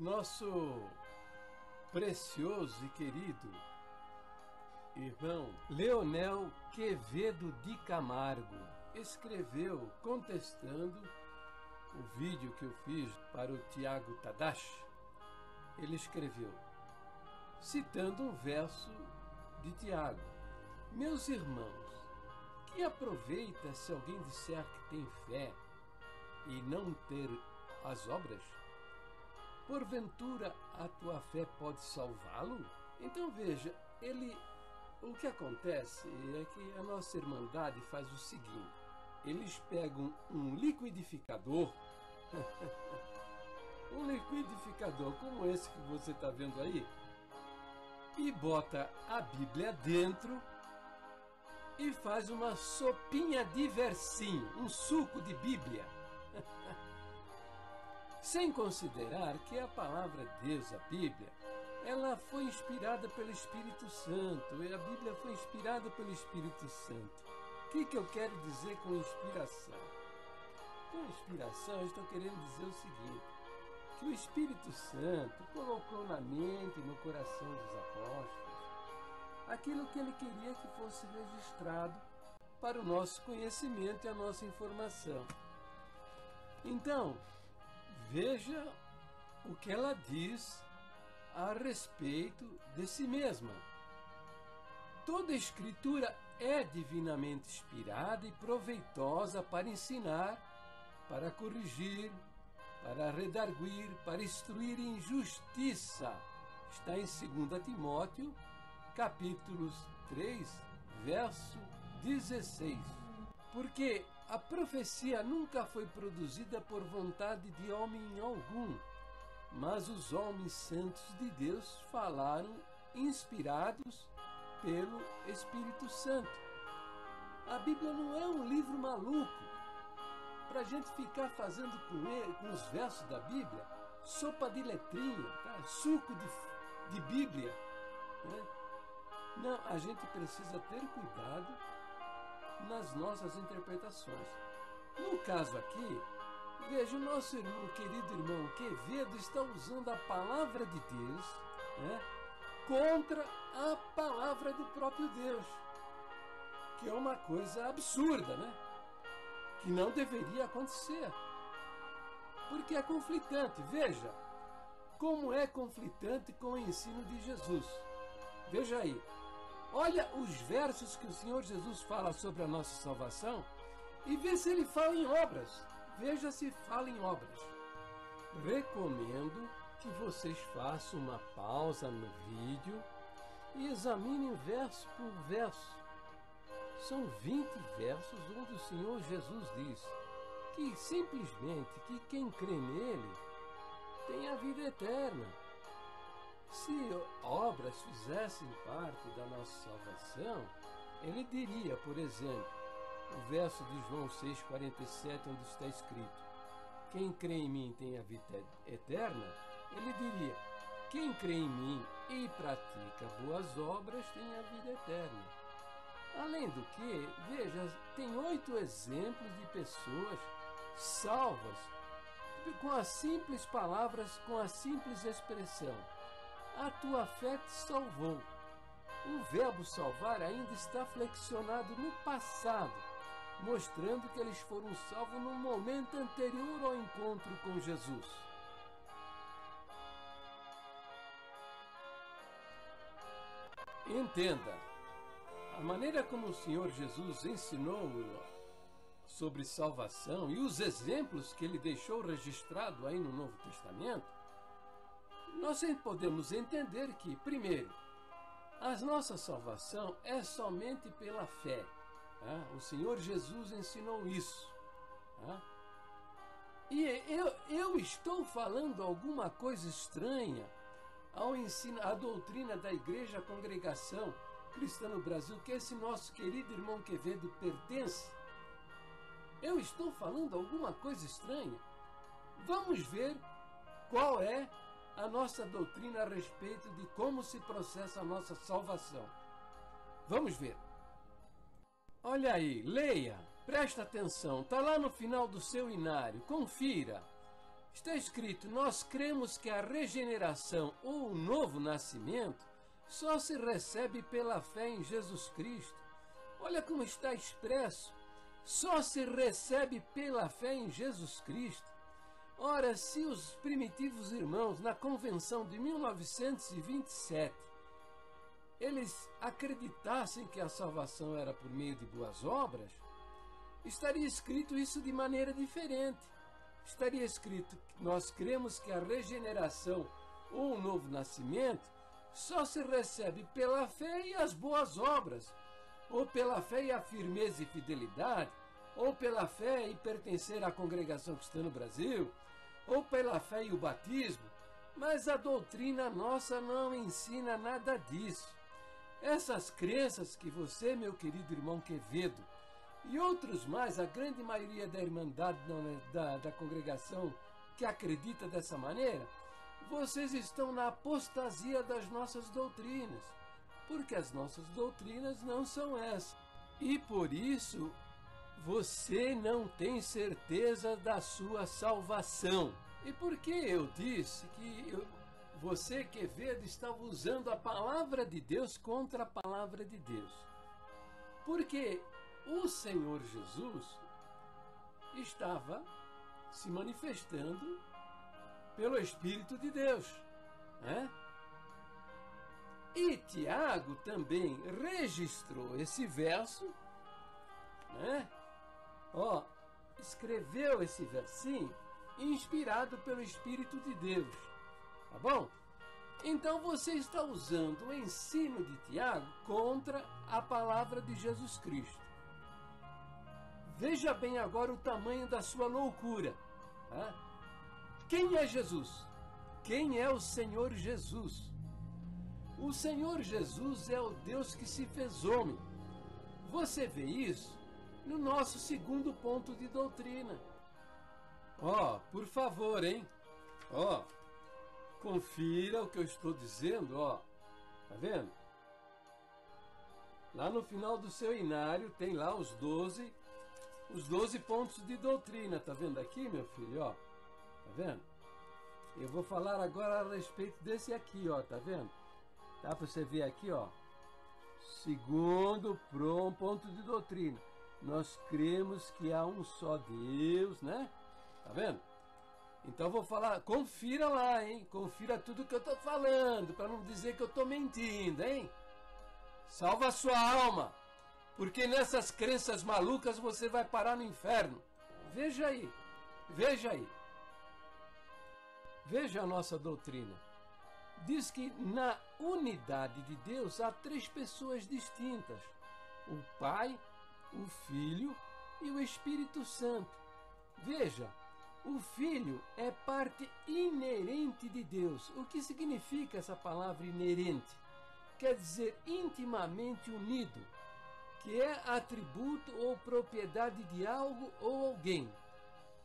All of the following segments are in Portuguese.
Nosso precioso e querido irmão Leonel Quevedo de Camargo escreveu contestando o vídeo que eu fiz para o Tiago Tadashi. Ele escreveu, citando um verso de Tiago: meus irmãos, que aproveita se alguém disser que tem fé e não ter as obras? Porventura a tua fé pode salvá-lo? Então veja, o que acontece é que a nossa Irmandade faz o seguinte: eles pegam um liquidificador, um liquidificador como esse que você está vendo aí, e bota a Bíblia dentro e faz uma sopinha de versinho, um suco de Bíblia. Sem considerar que a palavra Deus, a Bíblia, ela foi inspirada pelo Espírito Santo, e a Bíblia foi inspirada pelo Espírito Santo. O que eu quero dizer com inspiração? Com inspiração eu estou querendo dizer o seguinte, que o Espírito Santo colocou na mente e no coração dos apóstolos aquilo que ele queria que fosse registrado para o nosso conhecimento e a nossa informação. Então, veja o que ela diz a respeito de si mesma. Toda escritura é divinamente inspirada e proveitosa para ensinar, para corrigir, para redarguir, para instruir em justiça. Está em 2 Timóteo, capítulos 3, verso 16. Porque a profecia nunca foi produzida por vontade de homem algum, mas os homens santos de Deus falaram inspirados pelo Espírito Santo. A Bíblia não é um livro maluco para a gente ficar fazendo com os versos da Bíblia sopa de letrinha, tá? Suco de Bíblia, né? Não, a gente precisa ter cuidado nas nossas interpretações. No caso aqui, veja, o nosso querido irmão Quevedo está usando a palavra de Deus, né, contra a palavra do próprio Deus, que é uma coisa absurda, né? Que não deveria acontecer, porque é conflitante. Veja como é conflitante com o ensino de Jesus. Veja aí, olha os versos que o Senhor Jesus fala sobre a nossa salvação e vê se ele fala em obras. Veja se fala em obras. Recomendo que vocês façam uma pausa no vídeo e examinem verso por verso. São 20 versos onde o Senhor Jesus diz que simplesmente que quem crê nele tem a vida eterna. Se obras fizessem parte da nossa salvação, ele diria, por exemplo, o verso de João 6,47, onde está escrito: quem crê em mim tem a vida eterna, ele diria: quem crê em mim e pratica boas obras tem a vida eterna. Além do que, veja, tem 8 exemplos de pessoas salvas com as simples palavras, com a simples expressão: a tua fé te salvou. O verbo salvar ainda está flexionado no passado, mostrando que eles foram salvos no momento anterior ao encontro com Jesus. Entenda, a maneira como o Senhor Jesus ensinou sobre salvação e os exemplos que ele deixou registrado aí no Novo Testamento, nós podemos entender que, primeiro, a nossa salvação é somente pela fé. Tá? O Senhor Jesus ensinou isso. Tá? E eu estou falando alguma coisa estranha ao ensino, à doutrina da Igreja Congregação Cristã no Brasil, que esse nosso querido irmão Quevedo pertence? Eu estou falando alguma coisa estranha? Vamos ver qual é a nossa doutrina a respeito de como se processa a nossa salvação. Vamos ver. Olha aí, leia, presta atenção, está lá no final do seu inário, confira. Está escrito: nós cremos que a regeneração ou o novo nascimento só se recebe pela fé em Jesus Cristo. Olha como está expresso: só se recebe pela fé em Jesus Cristo. Ora, se os primitivos irmãos na convenção de 1927 eles acreditassem que a salvação era por meio de boas obras, estaria escrito isso de maneira diferente. Estaria escrito que nós cremos que a regeneração ou o novo nascimento só se recebe pela fé e as boas obras, ou pela fé e a firmeza e fidelidade, ou pela fé e pertencer à congregação cristã no Brasil, ou pela fé e o batismo. Mas a doutrina nossa não ensina nada disso. Essas crenças que você, meu querido irmão Quevedo, e outros mais, a grande maioria da irmandade da congregação que acredita dessa maneira, vocês estão na apostasia das nossas doutrinas, porque as nossas doutrinas não são essas. E por isso, você não tem certeza da sua salvação. E por que eu disse que você, Quevedo, estava usando a palavra de Deus contra a palavra de Deus? Porque o Senhor Jesus estava se manifestando pelo Espírito de Deus, né? E Tiago também registrou esse verso, né? Escreveu esse versinho inspirado pelo Espírito de Deus, tá bom? Então você está usando o ensino de Tiago contra a palavra de Jesus Cristo. Veja bem agora o tamanho da sua loucura, tá? Quem é Jesus? Quem é o Senhor Jesus? O Senhor Jesus é o Deus que se fez homem. Você vê isso no nosso segundo ponto de doutrina. Por favor, hein? Confira o que eu estou dizendo, Tá vendo? Lá no final do seu inário tem lá os 12 pontos de doutrina. Tá vendo aqui, meu filho? Tá vendo? Eu vou falar agora a respeito desse aqui, tá vendo? Dá para você ver aqui, Segundo ponto de doutrina. Nós cremos que há um só Deus, né? Tá vendo? Então eu vou falar, confira lá, hein? Confira tudo que eu tô falando, para não dizer que eu tô mentindo, hein? Salva a sua alma, porque nessas crenças malucas você vai parar no inferno. Veja aí, veja aí. Veja a nossa doutrina. Diz que na unidade de Deus há 3 pessoas distintas: o Pai, o Filho e o Espírito Santo. Veja, o Filho é parte inerente de Deus. O que significa essa palavra inerente? Quer dizer intimamente unido, que é atributo ou propriedade de algo ou alguém,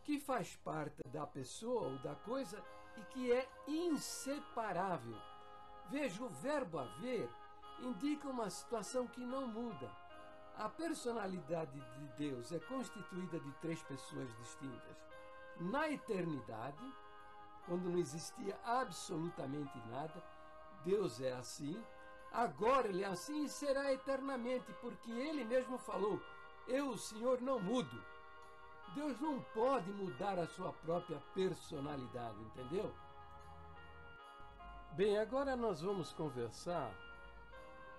que faz parte da pessoa ou da coisa e que é inseparável. Veja, o verbo haver indica uma situação que não muda. A personalidade de Deus é constituída de 3 pessoas distintas. Na eternidade, quando não existia absolutamente nada, Deus é assim. Agora Ele é assim e será eternamente, porque Ele mesmo falou: eu, o Senhor, não mudo. Deus não pode mudar a sua própria personalidade, entendeu? Bem, agora nós vamos conversar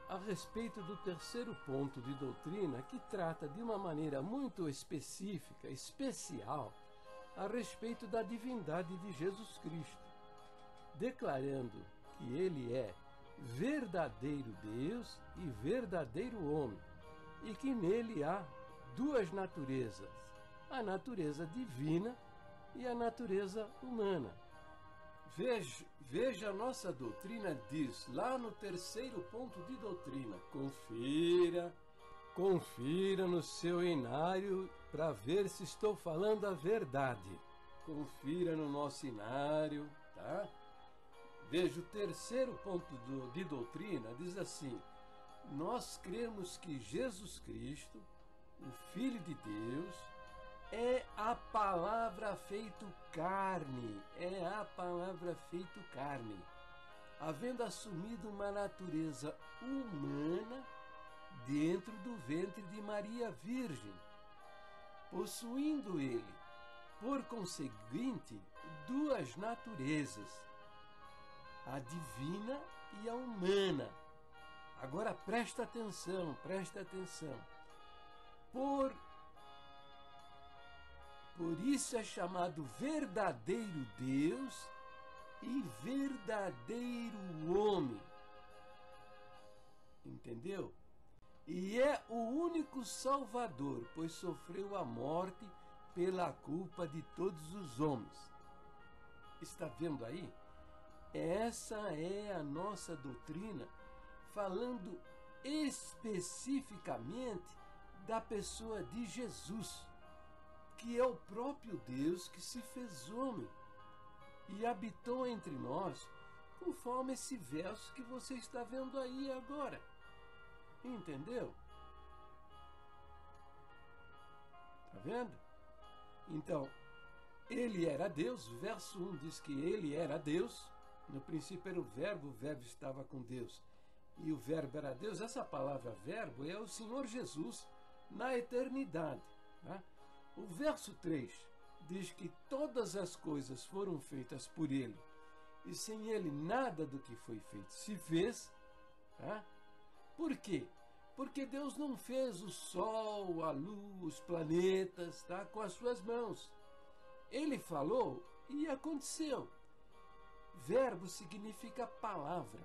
a respeito do terceiro ponto de doutrina, que trata de uma maneira muito específica, especial, a respeito da divindade de Jesus Cristo, declarando que Ele é verdadeiro Deus e verdadeiro homem, e que nele há 2 naturezas, a natureza divina e a natureza humana. Veja, a nossa doutrina diz, lá no terceiro ponto de doutrina, confira no seu inário para ver se estou falando a verdade. Confira no nosso inário, tá? Veja, o terceiro ponto de doutrina diz assim: nós cremos que Jesus Cristo, o Filho de Deus, é a palavra feito carne, é a palavra feito carne, havendo assumido uma natureza humana dentro do ventre de Maria Virgem, possuindo ele, por conseguinte, duas naturezas, a divina e a humana. Agora presta atenção, presta atenção. Por isso é chamado verdadeiro Deus e verdadeiro homem. Entendeu? E é o único Salvador, pois sofreu a morte pela culpa de todos os homens. Está vendo aí? Essa é a nossa doutrina, falando especificamente da pessoa de Jesus, que é o próprio Deus que se fez homem e habitou entre nós, conforme esse verso que você está vendo aí agora. Entendeu? Tá vendo? Então, ele era Deus. O verso 1 diz que ele era Deus. No princípio era o verbo estava com Deus. E o verbo era Deus. Essa palavra verbo é o Senhor Jesus na eternidade. Tá? O verso 3 diz que todas as coisas foram feitas por ele. E sem ele nada do que foi feito se fez. Tá? Por quê? Porque Deus não fez o sol, a luz, os planetas, tá? Com as suas mãos. Ele falou e aconteceu. Verbo significa palavra.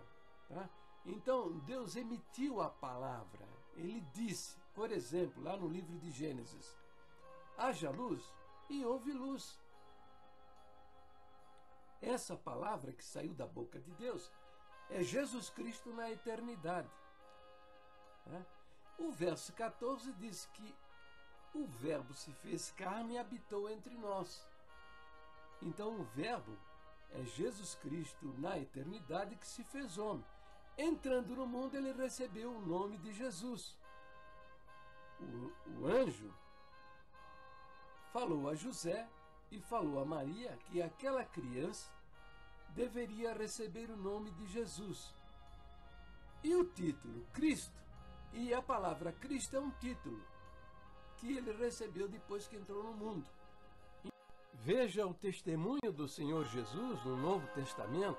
Tá? Então, Deus emitiu a palavra. Ele disse, por exemplo, lá no livro de Gênesis, haja luz e houve luz. Essa palavra que saiu da boca de Deus é Jesus Cristo na eternidade. O verso 14 diz que o verbo se fez carne e habitou entre nós. Então o verbo é Jesus Cristo na eternidade que se fez homem. Entrando no mundo, ele recebeu o nome de Jesus. O anjo falou a José e falou a Maria que aquela criança deveria receber o nome de Jesus. E o título Cristo, e a palavra Cristo é um título que ele recebeu depois que entrou no mundo. Veja o testemunho do Senhor Jesus no Novo Testamento.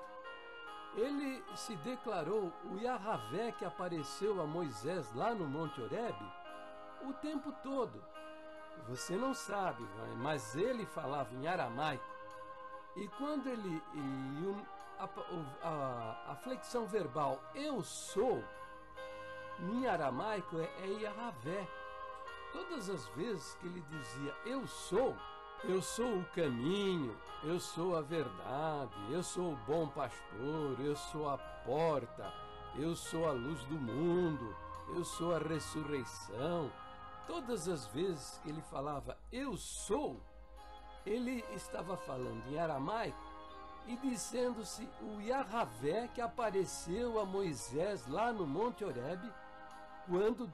Ele se declarou o Yahvé que apareceu a Moisés lá no Monte Horebe o tempo todo. Você não sabe, mas ele falava em aramaico. E quando ele... a flexão verbal eu sou, em aramaico é Yahvé. Todas as vezes que ele dizia eu sou o caminho, eu sou a verdade, eu sou o bom pastor, eu sou a porta, eu sou a luz do mundo, eu sou a ressurreição. Todas as vezes que ele falava eu sou, ele estava falando em aramaico e dizendo-se o Yahvé que apareceu a Moisés lá no Monte Horebe, quando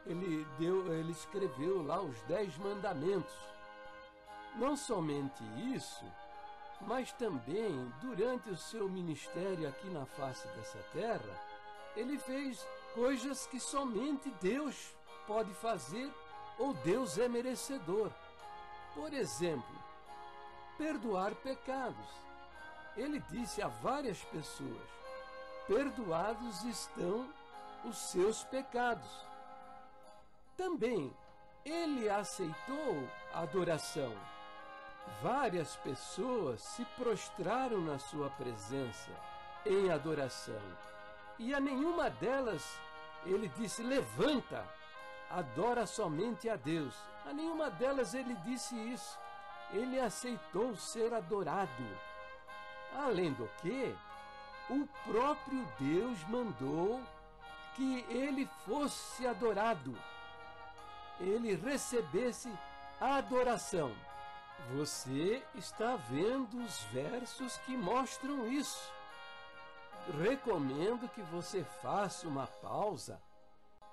ele escreveu lá os 10 mandamentos. Não somente isso, mas também durante o seu ministério aqui na face dessa terra, ele fez coisas que somente Deus pode fazer ou Deus é merecedor. Por exemplo, perdoar pecados. Ele disse a várias pessoas, perdoados estão os seus pecados. Também, ele aceitou a adoração. Várias pessoas se prostraram na sua presença em adoração. E a nenhuma delas ele disse, levanta, adora somente a Deus. A nenhuma delas ele disse isso. Ele aceitou ser adorado. Além do que, o próprio Deus mandou que ele fosse adorado. Ele recebesse a adoração. Você está vendo os versos que mostram isso. Recomendo que você faça uma pausa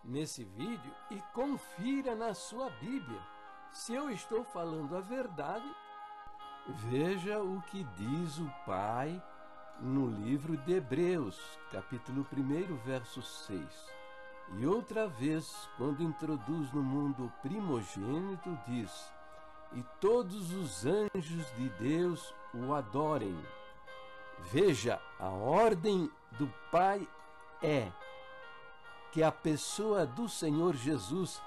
nesse vídeo e confira na sua Bíblia Se eu estou falando a verdade, veja o que diz o Pai no livro de Hebreus, capítulo 1, verso 6. E outra vez, quando introduz no mundo o primogênito, diz: e todos os anjos de Deus o adorem. Veja, a ordem do Pai é que a pessoa do Senhor Jesus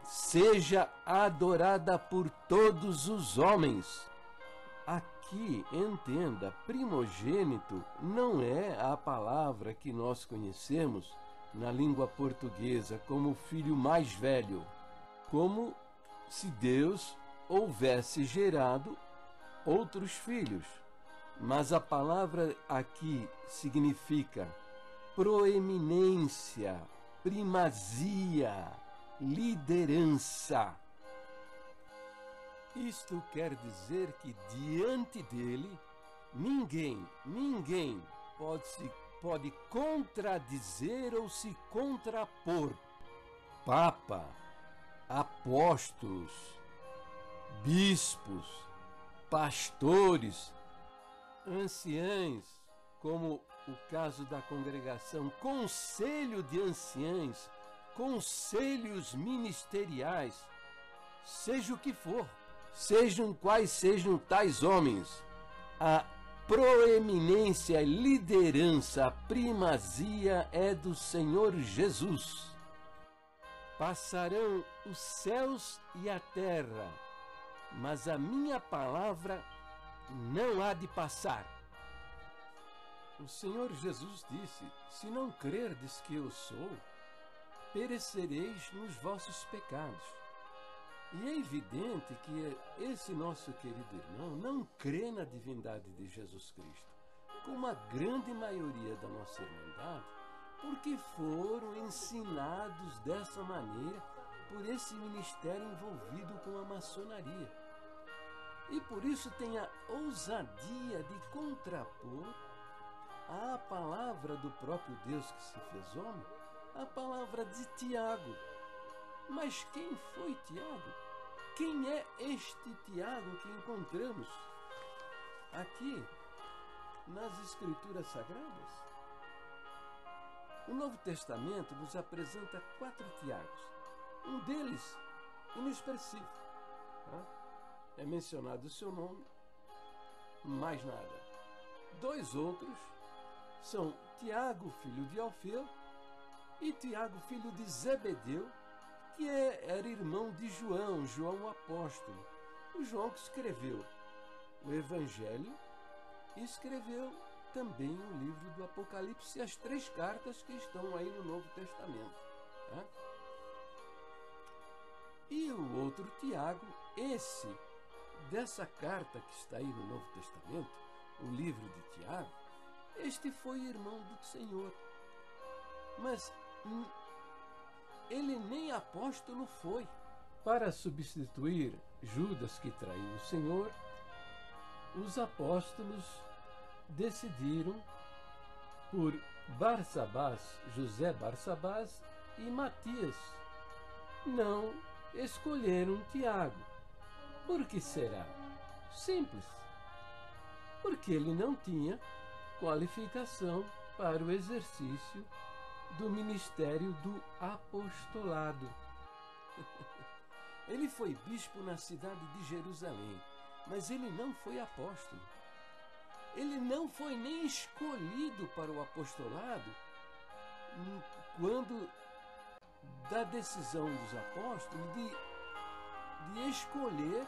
seja adorada por todos os homens. Aqui, entenda, primogênito não é a palavra que nós conhecemos na língua portuguesa como filho mais velho, como se Deus houvesse gerado outros filhos. Mas a palavra aqui significa proeminência, primazia, liderança. Isto quer dizer que diante dele ninguém pode contradizer ou se contrapor. Papa, apóstolos, bispos, pastores, anciães, como o caso da congregação, conselho de anciães, conselhos ministeriais, seja o que for, sejam quais sejam tais homens, a proeminência, liderança, a primazia é do Senhor Jesus. Passarão os céus e a terra, mas a minha palavra não há de passar. O Senhor Jesus disse: se não crerdes que eu sou, perecereis nos vossos pecados. E é evidente que esse nosso querido irmão não crê na divindade de Jesus Cristo, como a grande maioria da nossa irmandade, porque foram ensinados dessa maneira por esse ministério envolvido com a maçonaria. E por isso tem a ousadia de contrapor à palavra do próprio Deus que se fez homem, a palavra de Tiago. Mas quem foi Tiago? Quem é este Tiago que encontramos aqui nas Escrituras Sagradas? O Novo Testamento nos apresenta 4 Tiagos. Um deles, inexpressivo. É mencionado o seu nome, mais nada. 2 outros são Tiago, filho de Alfeu, e Tiago, filho de Zebedeu, que era irmão de João, João o apóstolo. O João que escreveu o Evangelho e escreveu também o livro do Apocalipse e as 3 cartas que estão aí no Novo Testamento. E o outro Tiago, esse dessa carta que está aí no Novo Testamento, o livro de Tiago, este foi irmão do Senhor. Mas ele nem apóstolo foi. Para substituir Judas, que traiu o Senhor, os apóstolos decidiram por Barsabás, José Barsabás e Matias. Não escolheram Tiago. Por que será? Simples. Porque ele não tinha qualificação para o exercício do ministério do apostolado. Ele foi bispo na cidade de Jerusalém, mas ele não foi apóstolo. Ele não foi nem escolhido para o apostolado quando da decisão dos apóstolos de escolher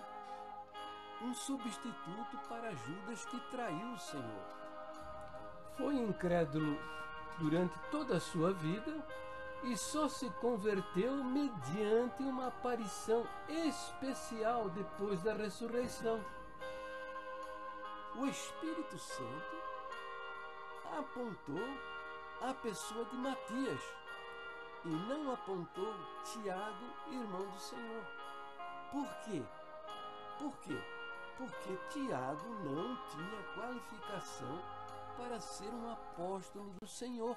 um substituto para Judas, que traiu o Senhor. Foi incrédulo durante toda a sua vida e só se converteu mediante uma aparição especial depois da ressurreição. O Espírito Santo apontou a pessoa de Matias e não apontou Tiago, irmão do Senhor. Por quê? Por quê? Porque Tiago não tinha qualificação para ser um apóstolo do Senhor.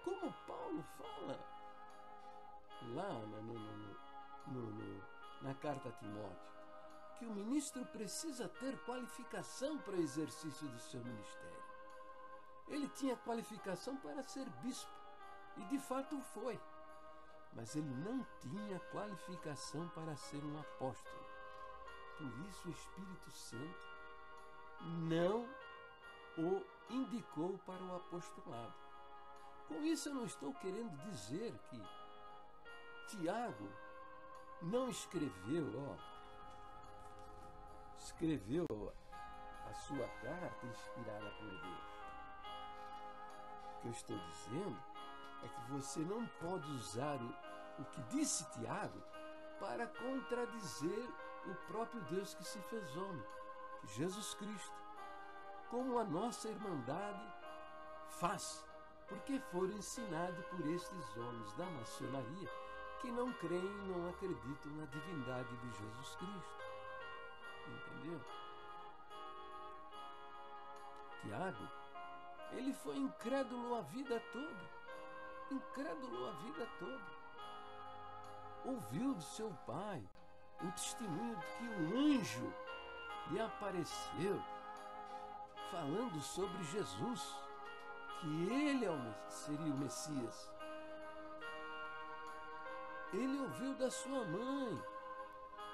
Como Paulo fala lá na carta a Timóteo, que o ministro precisa ter qualificação para o exercício do seu ministério. Ele tinha qualificação para ser bispo, e de fato foi, mas ele não tinha qualificação para ser um apóstolo. Por isso o Espírito Santo não o indicou para o apostolado. Com isso eu não estou querendo dizer que Tiago não escreveu a sua carta inspirada por Deus. O que eu estou dizendo é que você não pode usar o que disse Tiago para contradizer o próprio Deus que se fez homem, Jesus Cristo, como a nossa irmandade faz, porque foram ensinados por estes homens da maçonaria que não creem e não acreditam na divindade de Jesus Cristo. Entendeu? Tiago, ele foi incrédulo a vida toda. Incrédulo a vida toda. Ouviu do seu pai o testemunho de que um anjo lhe apareceu falando sobre Jesus, que ele seria o Messias. Ele ouviu da sua mãe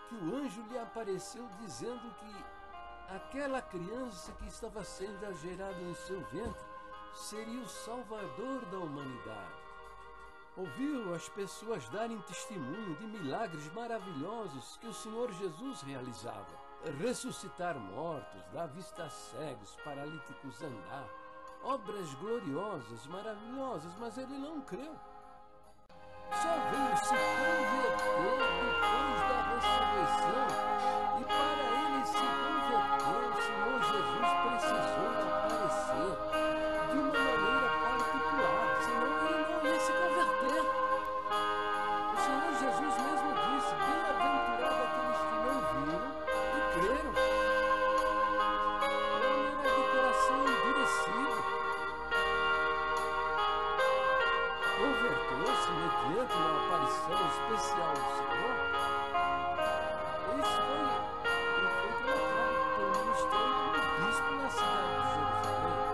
que o anjo lhe apareceu dizendo que aquela criança que estava sendo gerada em seu ventre seria o Salvador da humanidade. Ouviu as pessoas darem testemunho de milagres maravilhosos que o Senhor Jesus realizava. Ressuscitar mortos, dar vista a cegos, paralíticos andar. Obras gloriosas, maravilhosas, mas ele não creu. Só veio se converter depois da ressurreição. E para ele se converter, o Senhor Jesus precisou aparecer de uma maneira particular, senão ele não ia se converter. O Senhor Jesus mesmo disse: bem-aventurado aqueles que não viram e creram. O homem era de coração endurecido. Converteu-se mediante uma aparição especial do Senhor. Isso foi colocado pelo ministério como bispo na cidade de Jerusalém.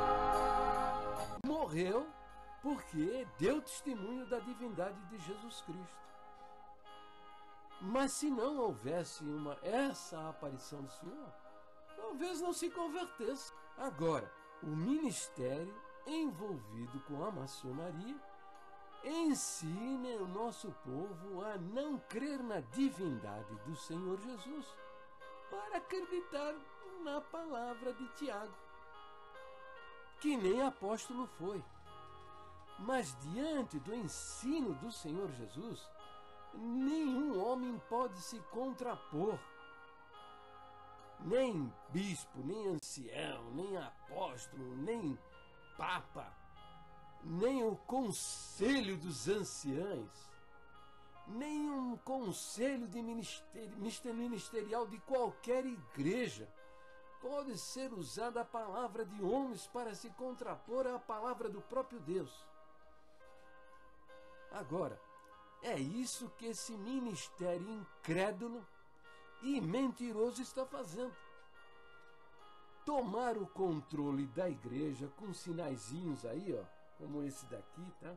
Morreu porque deu testemunho da divindade de Jesus Cristo. Mas se não houvesse essa aparição do Senhor, talvez não se convertesse. Agora, o ministério envolvido com a maçonaria ensina o nosso povo a não crer na divindade do Senhor Jesus para acreditar na palavra de Tiago, que nem apóstolo foi. Mas diante do ensino do Senhor Jesus, nenhum homem pode se contrapor. Nem bispo, nem ancião, nem apóstolo, nem papa, nem o conselho dos anciães, nem um conselho de ministerial de qualquer igreja pode ser usada a palavra de homens para se contrapor à palavra do próprio Deus. Agora, é isso que esse ministério incrédulo e mentiroso está fazendo. Tomar o controle da igreja com sinaizinhos aí, ó, como esse daqui, tá?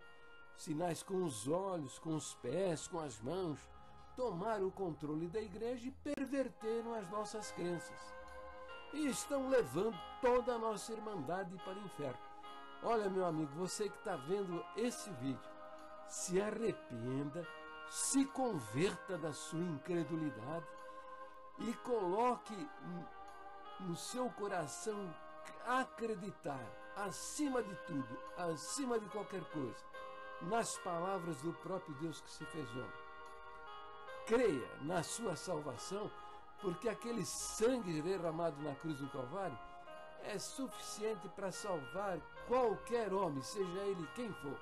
Sinais com os olhos, com os pés, com as mãos. Tomaram o controle da igreja e perverteram as nossas crenças. E estão levando toda a nossa irmandade para o inferno. Olha, meu amigo, você que está vendo esse vídeo, se arrependa, se converta da sua incredulidade e coloque no seu coração acreditar, acima de tudo, acima de qualquer coisa, nas palavras do próprio Deus que se fez homem. Creia na sua salvação, porque aquele sangue derramado na cruz do Calvário é suficiente para salvar qualquer homem, seja ele quem for.